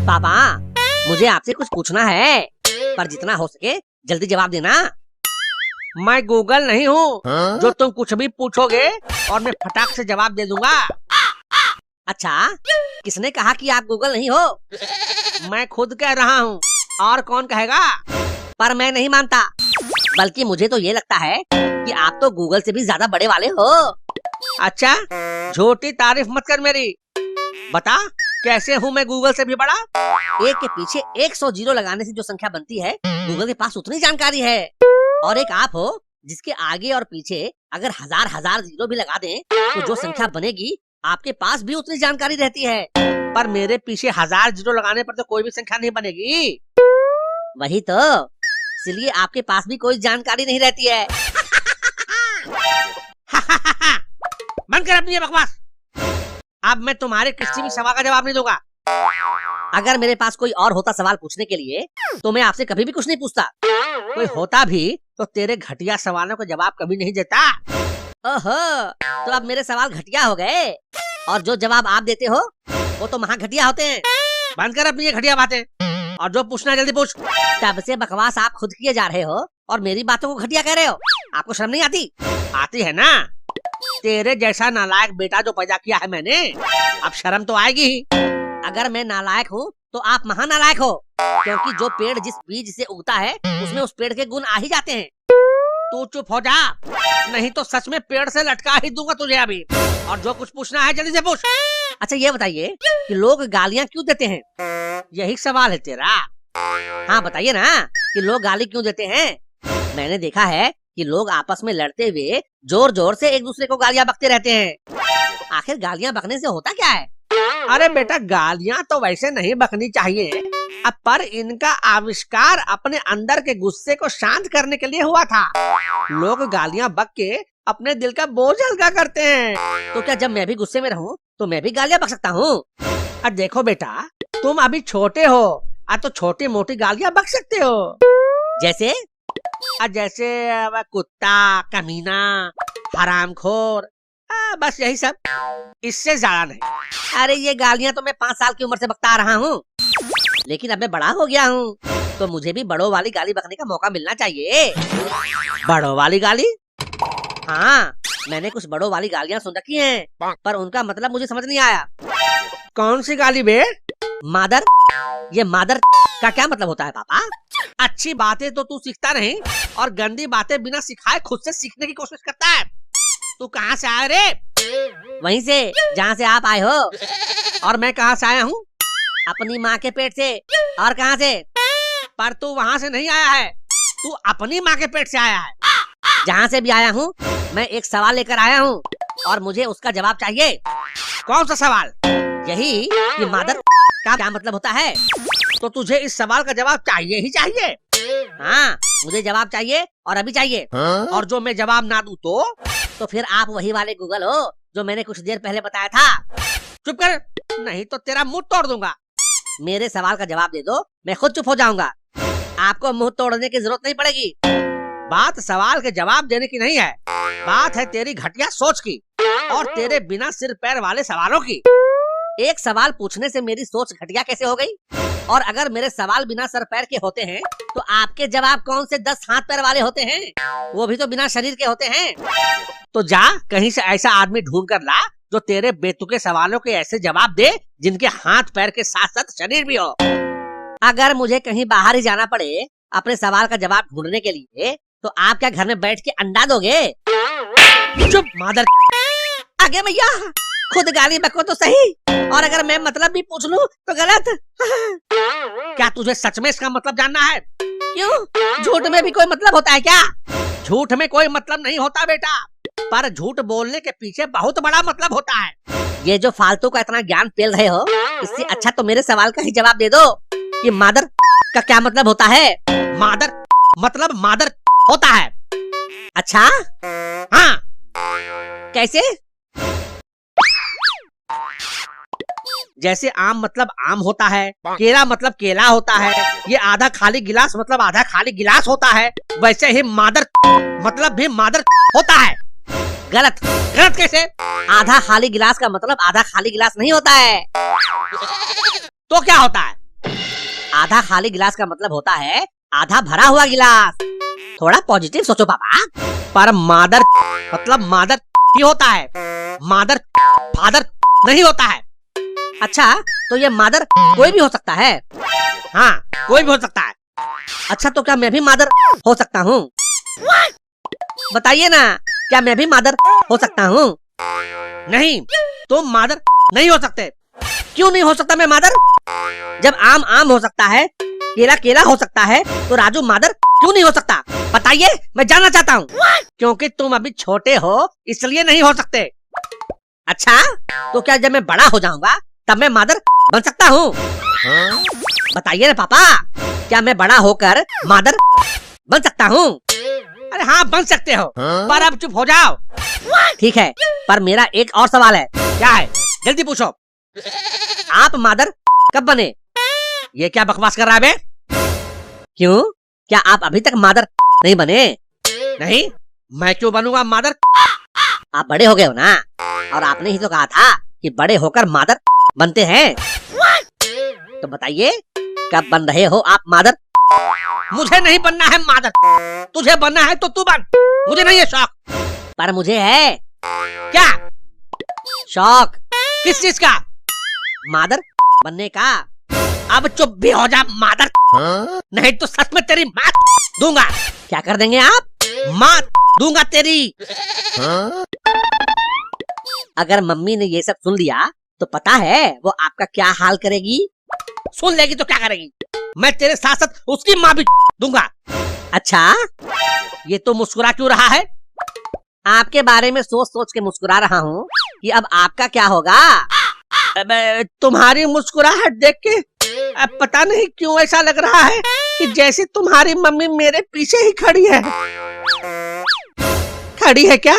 पापा, मुझे आपसे कुछ पूछना है, पर जितना हो सके जल्दी जवाब देना। मैं गूगल नहीं हूँ जो तुम कुछ भी पूछोगे और मैं फटाक से जवाब दे दूंगा। अच्छा, किसने कहा कि आप गूगल नहीं हो? मैं खुद कह रहा हूँ, और कौन कहेगा? पर मैं नहीं मानता, बल्कि मुझे तो ये लगता है कि आप तो गूगल से भी ज्यादा बड़े वाले हो। अच्छा, झूठी तारीफ मत कर मेरी। बता, कैसे हूँ मैं गूगल से भी बड़ा? एक के पीछे 100 जीरो लगाने से जो संख्या बनती है, गूगल के पास उतनी जानकारी है। और एक आप हो जिसके आगे और पीछे अगर हजार हजार जीरो भी लगा दें तो जो संख्या बनेगी आपके पास भी उतनी जानकारी रहती है। पर मेरे पीछे 1000 जीरो लगाने पर तो कोई भी संख्या नहीं बनेगी। वही तो, इसलिए आपके पास भी कोई जानकारी नहीं रहती है। बंद कर अपनी ये बकवास। अब मैं तुम्हारे किसी भी सवाल का जवाब नहीं दूंगा। अगर मेरे पास कोई और होता सवाल पूछने के लिए तो मैं आपसे कभी भी कुछ नहीं पूछता। कोई होता भी तो तेरे घटिया सवालों का जवाब कभी नहीं देता। ओहो, तो अब मेरे सवाल घटिया हो गए, और जो जवाब आप देते हो वो तो महा घटिया होते हैं। बंद कर अपनी ये घटिया बातें, और जो पूछना है जल्दी पूछ। तब से बकवास आप खुद किए जा रहे हो और मेरी बातों को घटिया कह रहे हो। आपको शर्म नहीं आती? आती है ना, तेरे जैसा नालायक बेटा जो पैदा किया है मैंने, अब शर्म तो आएगी ही। अगर मैं नालायक हूँ तो आप महानालायक हो, क्योंकि जो पेड़ जिस बीज से उगता है उसमें उस पेड़ के गुण आ ही जाते हैं। तू चुप हो जा, नहीं तो सच में पेड़ से लटका ही दूंगा तुझे अभी। और जो कुछ पूछना है जल्दी से पूछ। अच्छा, ये बताइए कि लोग गालियाँ क्यों देते हैं? यही सवाल है तेरा? हाँ बताइए ना कि लोग गाली क्यों देते हैं। मैंने देखा है कि लोग आपस में लड़ते हुए जोर जोर से एक दूसरे को गालियाँ बकते रहते हैं। आखिर गालियाँ बकने से होता क्या है? अरे बेटा, गालियाँ तो वैसे नहीं बकनी चाहिए, अब पर इनका आविष्कार अपने अंदर के गुस्से को शांत करने के लिए हुआ था। लोग गालियाँ बक के अपने दिल का बोझ हल्का करते हैं। तो क्या जब मैं भी गुस्से में रहूं तो मैं भी गालियाँ बक सकता हूँ? अब देखो बेटा, तुम अभी छोटे हो, अब तो छोटी मोटी गालियाँ बक सकते हो। जैसे कुत्ता, कमीना, हरामखोर, बस यही सब, इससे ज्यादा नहीं। अरे ये गालियाँ तो मैं 5 साल की उम्र से बकता आ रहा हूँ, लेकिन अब मैं बड़ा हो गया हूँ तो मुझे भी बड़ों वाली गाली बकने का मौका मिलना चाहिए। बड़ों वाली गाली? हाँ, मैंने कुछ बड़ों वाली गालियाँ सुन रखी हैं, पर उनका मतलब मुझे समझ नहीं आया। कौन सी गाली बे? मादर। ये मादर का क्या मतलब होता है पापा? अच्छी बातें तो तू सीखता नहीं और गंदी बातें बिना सिखाए खुद से सीखने की कोशिश करता है। तू कहाँ से आया रे? वहीं से जहाँ से आप आए हो। और मैं कहाँ से आया हूँ? अपनी माँ के पेट से। और कहाँ से? पर तू वहाँ से नहीं आया है, तू अपनी माँ के पेट से आया है। जहाँ से भी आया हूँ मैं एक सवाल लेकर आया हूँ और मुझे उसका जवाब चाहिए। कौन सा सवाल? यही कि मादर का क्या मतलब होता है। तो तुझे इस सवाल का जवाब चाहिए ही चाहिए। हाँ, मुझे जवाब चाहिए और अभी चाहिए। और जो मैं जवाब ना दूं तो फिर आप वही वाले गूगल हो जो मैंने कुछ देर पहले बताया था। चुप कर, नहीं तो तेरा मुंह तोड़ दूंगा। मेरे सवाल का जवाब दे दो, मैं खुद चुप हो जाऊंगा। आपको मुंह तोड़ने की जरूरत नहीं पड़ेगी। बात सवाल के जवाब देने की नहीं है, बात है तेरी घटिया सोच की और तेरे बिना सिर पैर वाले सवालों की। एक सवाल पूछने से मेरी सोच घटिया कैसे हो गई? और अगर मेरे सवाल बिना सर पैर के होते हैं तो आपके जवाब कौन से 10 हाथ पैर वाले होते हैं? वो भी तो बिना शरीर के होते हैं। तो जा कहीं से ऐसा आदमी ढूंढ कर ला जो तेरे बेतुके सवालों के ऐसे जवाब दे जिनके हाथ पैर के साथ साथ शरीर भी हो। अगर मुझे कहीं बाहर ही जाना पड़े अपने सवाल का जवाब ढूंढने के लिए तो आप क्या घर में बैठ के अंडा दोगे? चुप मादर। आगे भैया, खुद गाली बको तो सही, और अगर मैं मतलब भी पूछ लूं तो गलत। क्या तुझे सच में इसका मतलब जानना है? क्यों, झूठ में भी कोई मतलब होता है क्या? झूठ में कोई मतलब नहीं होता बेटा, पर झूठ बोलने के पीछे बहुत बड़ा मतलब होता है। ये जो फालतू का इतना ज्ञान पेल रहे हो, इससे अच्छा तो मेरे सवाल का ही जवाब दे दो कि मादर का क्या मतलब होता है। मादर मतलब मादर होता है। अच्छा, हाँ, कैसे? जैसे आम मतलब आम होता है, केला मतलब केला होता है, ये आधा खाली गिलास मतलब आधा खाली गिलास होता है, वैसे ही मादर मतलब भी मादर होता है। गलत। गलत कैसे? आधा खाली गिलास का मतलब आधा खाली गिलास नहीं होता है। तो क्या होता है? आधा खाली गिलास का मतलब होता है आधा भरा हुआ गिलास। थोड़ा पॉजिटिव सोचो पापा। पर मादर मतलब मादर ही होता है, मादर फादर नहीं होता है। अच्छा तो ये मादर कोई भी हो सकता है? हाँ कोई भी हो सकता है। अच्छा तो क्या मैं भी मादर हो सकता हूँ? बताइए ना, क्या मैं भी मादर हो सकता हूँ? नहीं, तुम मादर नहीं हो सकते। क्यों नहीं हो सकता मैं मादर? जब आम आम हो सकता है, केला केला हो सकता है, तो राजू मादर क्यों नहीं हो सकता? बताइए, मैं जानना चाहता हूँ। क्योंकि तुम अभी छोटे हो इसलिए नहीं हो सकते। अच्छा तो क्या जब मैं बड़ा हो जाऊंगा तब मैं मादर बन सकता हूँ? बताइए ना पापा, क्या मैं बड़ा होकर मादर बन सकता हूँ? अरे हाँ बन सकते हो, पर अब चुप हो जाओ। ठीक है, पर मेरा एक और सवाल है। क्या है? जल्दी पूछो। आप मादर कब बने? ये क्या बकवास कर रहा है बे? क्यों, क्या आप अभी तक मादर नहीं बने? नहीं, मैं क्यों बनूंगा मादर? आप बड़े हो गए हो ना, और आपने ही तो कहा था कि बड़े होकर मादर बनते हैं। तो बताइए, कब बन रहे हो आप मादर? मुझे नहीं बनना है मादर, तुझे बनना है तो तू बन, मुझे नहीं है शौक। पर मुझे है। क्या शौक? किस चीज का? मादर बनने का। अब चुप भी हो जा मादर, नहीं तो सच में तेरी मात दूंगा। क्या कर देंगे आप? मात दूंगा तेरी। अगर मम्मी ने ये सब सुन लिया तो पता है वो आपका क्या हाल करेगी? सुन लेगी तो क्या करेगी? मैं तेरे साथ साथ उसकी माँ भी दूंगा। अच्छा, ये तो मुस्कुरा क्यों रहा है? आपके बारे में सोच सोच के मुस्कुरा रहा हूँ कि अब आपका क्या होगा। अब तुम्हारी मुस्कुराहट देख के अब पता नहीं क्यों ऐसा लग रहा है कि जैसे तुम्हारी मम्मी मेरे पीछे ही खड़ी है। खड़ी है क्या?